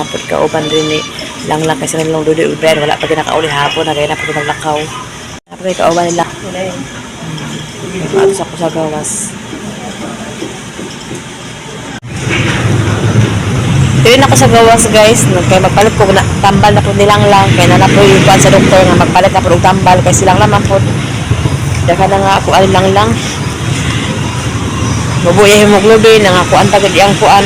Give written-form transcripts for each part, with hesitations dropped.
napod kauban rin ni lang kasi nilang dudu ubren wala pa ginakauli hapon na gaya na pag naglakaw. Napod kauban nila. Atos ako sa gawas. Tuwin ako sa gawas guys, kaya magpalit ko na tambal na po nilang lang, kaya na po yung sa doktor nga magpalit na po ng tambal, kaya silang naman po. Daka na nga ako alang lang. Mabuya hemoglobin, nga kuan pagod iyang kuan,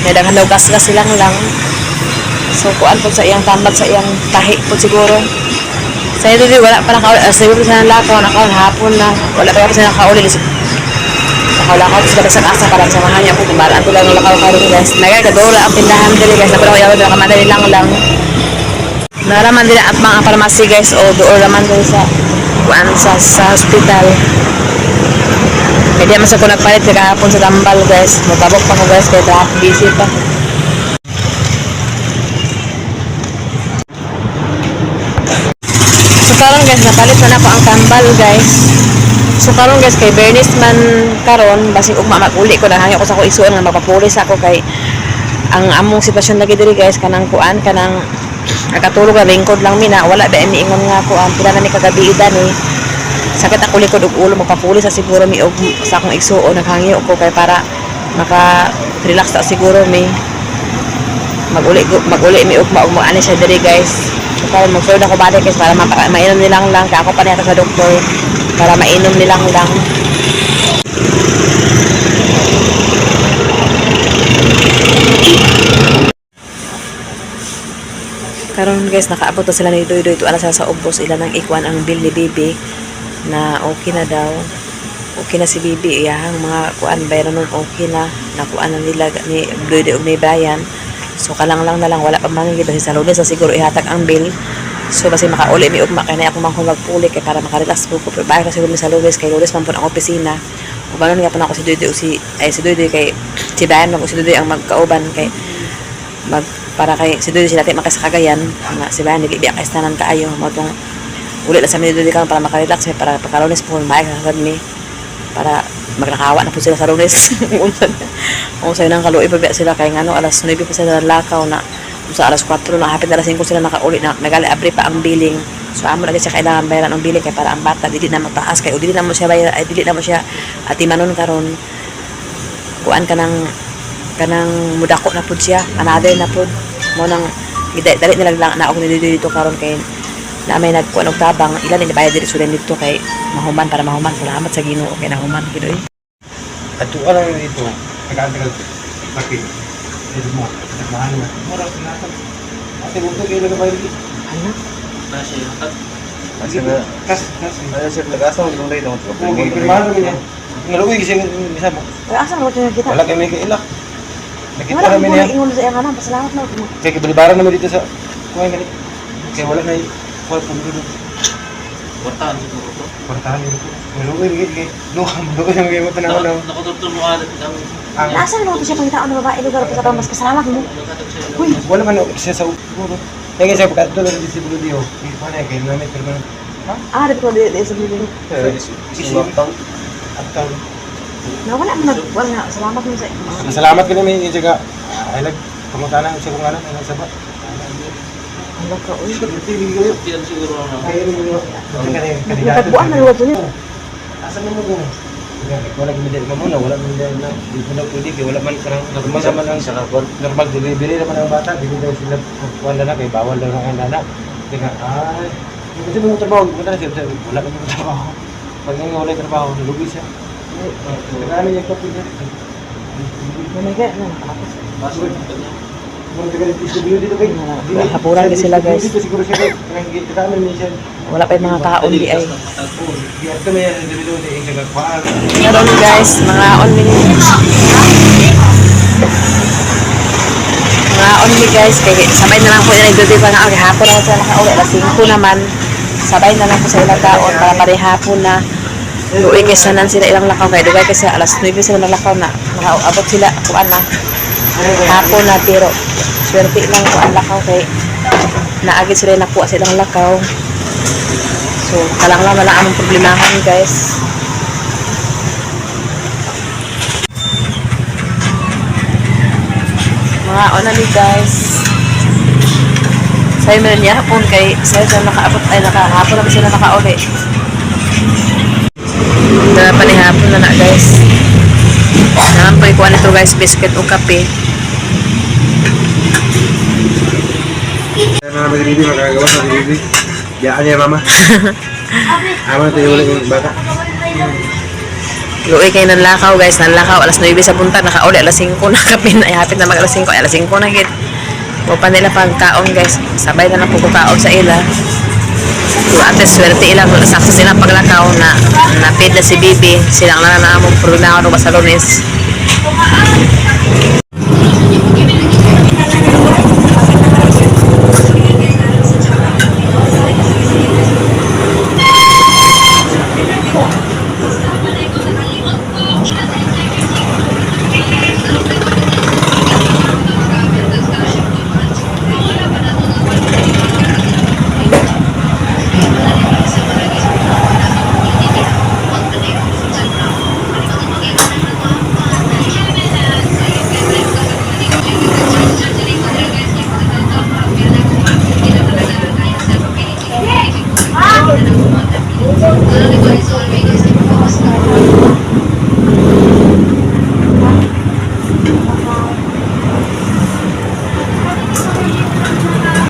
may daghan daw gas-gas silang lang. So kuan po sa iyang tambal, sa iyang tahi po siguro. Sa ito din, wala pa nakauli, siguro sa nalakaw, hapon na, wala pa sa nakauli. Nakalakaw ko sila sa asa para samahan niya po. Kumaraan ko lang nalakaw karon guys. Nagkakadora ang pindahan dili guys. Napala ko yawad na kamadali lang. Naraman din at mga pharmacy guys o doon naman din sa kuan sa hospital. Kaya di man sa ko nagpalit kahapon sa tambal guys. Matabok pa ko guys kaya lahat busy pa. So karon guys napalit na ako ang tambal guys. So karon guys kay Bernice man karon basig ugma mag-uli ko nahangyo ko sa ko isuon nga magpapulis ako kay ang among sitwasyon lagi diri guys kanang kuan kanang nakatulog na lingkod lang mina wala ba miingon nga kuan pila na ni kagabi idan ni sakit ako likod ug ulo magpapulis sa siguro mi og sa akong isuon naghangyo ko kay para maka relax ta siguro mi mag-uli mi ug maug ani sa diri guys. So karon mag-flow na ko balik guys para mainom nilang lang kay ako pa niya sa doktor para mainom nilang lang. Karon guys nakaabot na sila ni Doy-Doy to ala sa ubos ila nang ikwan ang bill ni Bibi na okay na daw. Okay na si Bibi iyahang mga kuan bayran nun okay na nakuan na nila ni Doy-Doy ug ni Brian. So kalang lang na lang wala pa man gid sa Lunes sa siguro ihatag ang bill. So basi makauli mi ugma kay na ako man magpuli kay para makarelax ko pero bahay kasi sa Lunes kay Lunes man po ang opisina. Ug banon nga pa ako si Doy-Doy si Doy-Doy kay si Brian mag si Doy-Doy ang magkauban kay para kay si Doy-Doy sila tay makasakagayan nga si Brian dili biya kay tanan kaayo mo tong uli na sa mi Doy-Doy para makarelax para pagka-Lunes po maay ka mi para magnakawa na po sila sa Lunes. Kung sa'yo nang kaluoy pa sila kay ngano alas 9 pa sila lakaw na sa alas 4 na hapit na alas 5 sila nakauli na nagali abri pa ang billing. So amo lagi siya kailangan bayaran ang billing kay para ang bata dili na magtaas kay o dili na mo siya bayar ay dili na mo siya atimanon karon kuan kanang mudako na pud siya another na pud mo nang dali nila lang na og dito karon kay na may nagkuan og tabang ilan ni bayad diri sulen dito kay mahuman para mahuman salamat sa Ginoo kay nahuman kidoy. Ato lang dito nag-antagal pati dito mo mahal na mura sinatag ate mo to kay nagbayad dito ano kasi hatag kasi ay sir tagasa mo dong dito mo pirmahan mo niya ngaluoy gising misamo Ay asa mo kita wala kay may kaila nakita wala namin niya ingon sa iyang anak pasalamat na kay kibalibaran naman dito sa kuhay gali kay wala na kuha po dito kwartahan siguro to kwartahan dito ngaluoy gid duha ang gamot na ako nakadoktor mo alat ang asa mo to siya pangitaon na babae lugar pa sa mas pasalamat mo uy wala man siya sa siguro kaya sa pagkatulog ng disipulo diyo hindi pa na kay namin pero ah dito di sa building Atang na wala na salamat mo sa salamat ka namin yung jaga ay kamusta na sa kung ano ay nagsabat Hala ka, uy. Yan siguro na. Nagbuan na luwag niya. Asan mo mo? Wala gumidel mo muna, wala gumidel na. Di mo na pwede, wala man karang normal naman ang normal delivery naman ang bata. Di mo daw sila wala na, kay bawal daw ang anak. Kaya ay, kasi mo trabaho, wala na siya, wala ka mo trabaho. Pag nga wala trabaho, nalugi siya. Nagano yung kapit niya. Mamaya na, nakakapos. Pasok. Hapuran din sila guys. Wala pa yung mga kaon di ay. Meron guys, mga only guys. Kaya sabay na lang po yung nagduduy pa nga. Hapon naman sila nakauwi. Alas 5 naman. Sabay na lang po sa ilang kaon para parehapon na. Uwi kaysa nan sila ilang lakaw. Kaya dugay kasi alas 9 sila nalakaw na. Nakaabot sila. Kuan na. Hapon na pero swerte lang ko ang lakaw kay naagit sila nakuha silang lakaw. So kalang lang wala among problemahan guys. Mga onali guys. Sayo man niya hapon kay sayo sa nakaabot ay nakahapon naman sila nakauli. Dala pa ni hapon na guys. Naman po ikuha nito guys, biscuit o kape. Nah, Bibi magagawa sa Bibi. Diyan niya mama. Ama tayo ulit yung bata. Luoy kayo ng lakaw guys, ng lakaw alas 9 sa punta, nakauli alas 5 na kapin, ay hapit na mag alas 5, ay alas 5 na gid. O pa nila pagkaon guys, sabay na lang po kukaon sa ila. So at least swerte ilang sakto sila paglakaw na napid na si Bibi, silang na namong problema ko sa Lunes.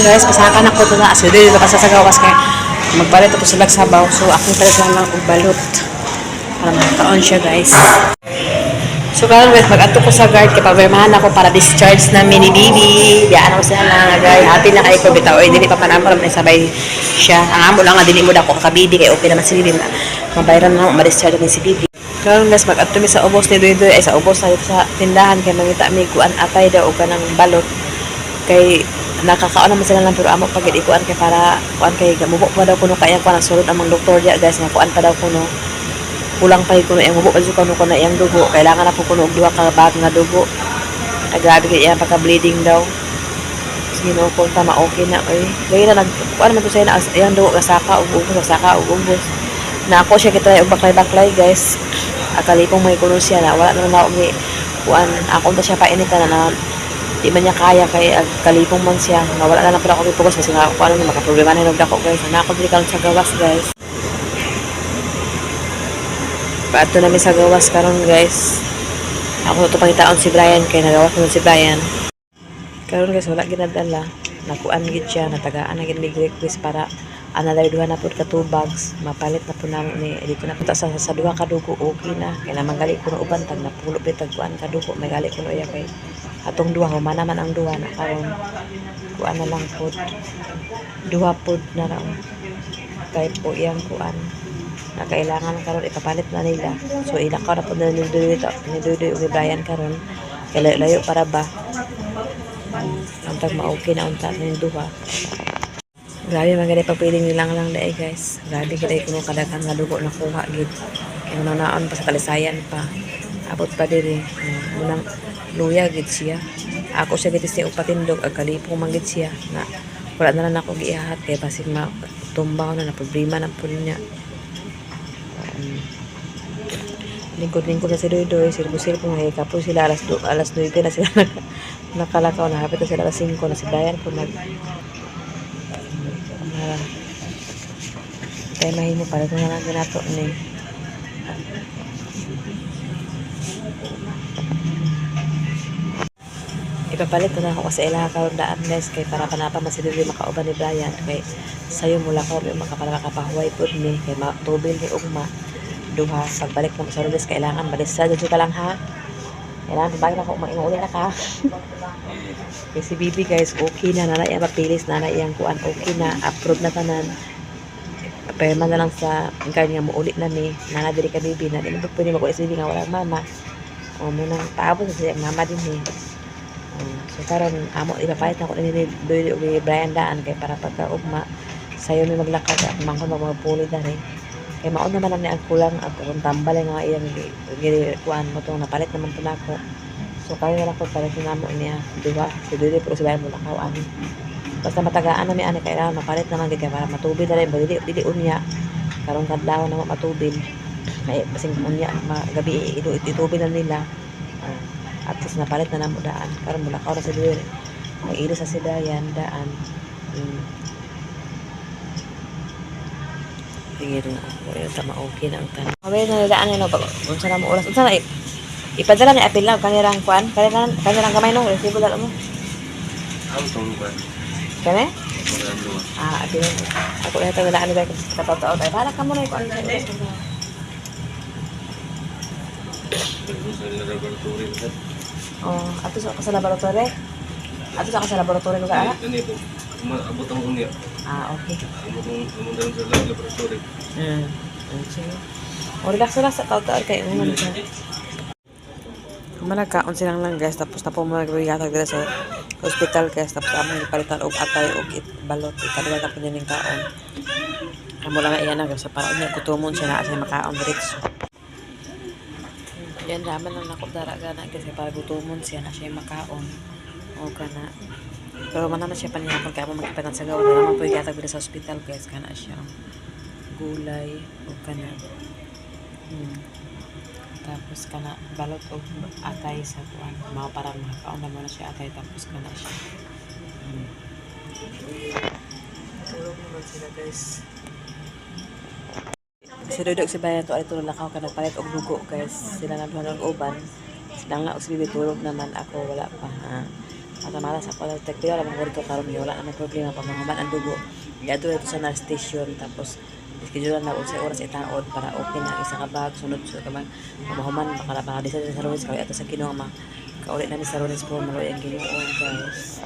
Guys, pasakan ako ito na asin. Dito kasi sa gawas kay magpalit ako sila sa sabaw. So, akong palit lang ng balot. Para makakaon siya, guys. So, karon guys, mag-ato ko sa guard. Kaya pabermahan ako para discharge na mini baby. Biyaan ako sila na guys. Happy na kayo ko bitaw. Dili pa panampo naman sabay siya. Ang amo lang nga, dili mo na ako kakabibi. Kaya okay naman si bibi. Mabayran na ako, ma-discharge namin si bibi. Karon guys, mag-ato mi sa ubos ni Doy ay sa ubos sa tindahan. Kaya mangita mi kuan atay daw o kanang balot. Kay nakakaon naman sila lang pero amo pag ikuan kay para kuan kay gamubo pa daw kuno kaya kuan sulod ang mga doktor dia guys nga kuan pa daw kuno kulang pa kuno ang mubo pa kuno kuno iyang dugo kailangan na po kuno og duha ka bag nga dugo grabe kay iya pagka bleeding daw sige no kung tama okay na oy gay na nag kuan man to sa iyang dugo gasaka ug ubos na ako siya kitry og baklay guys akalipong may kuno siya na wala naman na og kuan ako ta siya painitan na di man niya kaya kay kalipong man siya nga wala na lang pala ako ipokus kasi nga ano makaproblema na nagdako guys na ako dili karon sa gawas guys paadto namin sa gawas karon guys ako to pangitaon si Brian kay nagawas naman si Brian karon guys wala ginadala nakuan gid siya natagaan na gid mig request para another duha na pud ka 2 bags mapalit na pud namo ni dito na punta sa duha ka dugo okay na kay naman gali kuno uban tag napulo bitag kuan ka dugo may gali kuno iya kay atong duha humana man ang duha na karon kuan na lang pud duha pud na lang kay po iyang kuan na kailangan karon ipapalit na nila so ilakaw na pud na ni Doy ug Brian karon kay layo para ba ang tag ma-okay na unta ning duha. Grabe man gani pagpiling nilang lang dai guys. Grabe gid kuno kadaghan nga dugo nakuha gid. Kay naon pa sa kalisayan pa. Abot pa diri. Munang luya gid siya. Ako siya gid siya upatindog ag kalipong man gid siya na wala na lang ako giihat kay basig matumbaw na problema na pud niya. Lingkod-lingkod na si Doy, sirbo-sirbo nga kapos sila alas 9 na sila nakalakaw na hapit na sila alas 5 na si Brian po kaya mahimo para ito na lang ginato ni ipapalit na ako sa ilaha karon daan guys kay para panapa man si Doy makauban ni Brian kay sayo mula ko makapahuway pod ni kay matubil ni ugma duha pagbalik mo sa Lunes kailangan balisa dito ka lang ha kailangan pabalik na ako mainuli na ka kay si Bibi guys okay na nanay ang papilis nanay ang kuan okay na approve na tanan perma na lang sa kanya mo ulit na ni nana diri ka Bibi na di mo pwede mag-ulit sa Bibi nga walang mama o muna paabot sa siya mama din ni so karon amo ipapalit na ko ni Doy ug Brian daan kay para pagka-ugma sayo may maglakad at mangkon magpuli na rin kay maon naman ang kulang at kung tambal nga iyang kuan mo tong napalit naman po nako so kayo na lang po palit na mo niya diba si Doy pero sila mo nakaw ani basta matagaan na mi ani kailangan mapalit naman gid para matubig na rin dili unya karong kadlaw na matubig ay basing unya magabi itubig na nila at least napalit na namo daan karon mulakaw na si Doy mag-ilo sa sidayan daan Sige rin ako. Yung tama okay na ang tanong. Kami na nilaan yun. Kung saan na mo oras. Kung saan na ipadala ni apil lang. Kanirang kuan. Kanirang gamay no. Resibo dala mo. Ang tungkol. Kani? Apil lang. Ako na ito nilaan nila. Katotoo tayo. Bahala ka muna yung kuan. Oh, ato sa ka sa laboratory. Ato sa ka sa laboratory ko ka. Ganito. Abot ang unya. Okay. Amo daw sa laboratory. Sige. O, relax sa tao-tao kayo. Managkaon silang lang guys. Tapos na po magbigatag dila sa hospital guys. Tapos among ipalitan og atay og balot. Ikadala na po din yung kaon. Amo lang iyan na guys. Para niya kutumon siya na siya makaon diretso. Yan raman lang nakudara gana kasi para gutumon siya na siya makaon. O kana. Pero man naman siya panihapon kaya mo magkipanan sa gawa. Naman po igatag dila sa hospital guys. Kana siya. Gulay o kana. Tapos kana balot o atay sa kuan. Mga parang makakaon naman na siya atay tapos kana siya. Tulog naman sila guys. Si Dudok si Bayan to ay tulog lakaw ka nagpalit og dugo guys. Sila na duha ng uban. Sila nga og si Bibi tulog naman ako wala pa. Mata-mata sa pala tektiyo lang mo dito karon wala na may problema pag mahuman ang dugo. Iadto ito sa nurse station tapos schedule na og sa oras itaod para okay na isa ka bag sunod sa ka mahuman baka na sa Ronis kay ato sa Ginoo kaulit na ni sa Ronis po maloy ang Ginoo guys.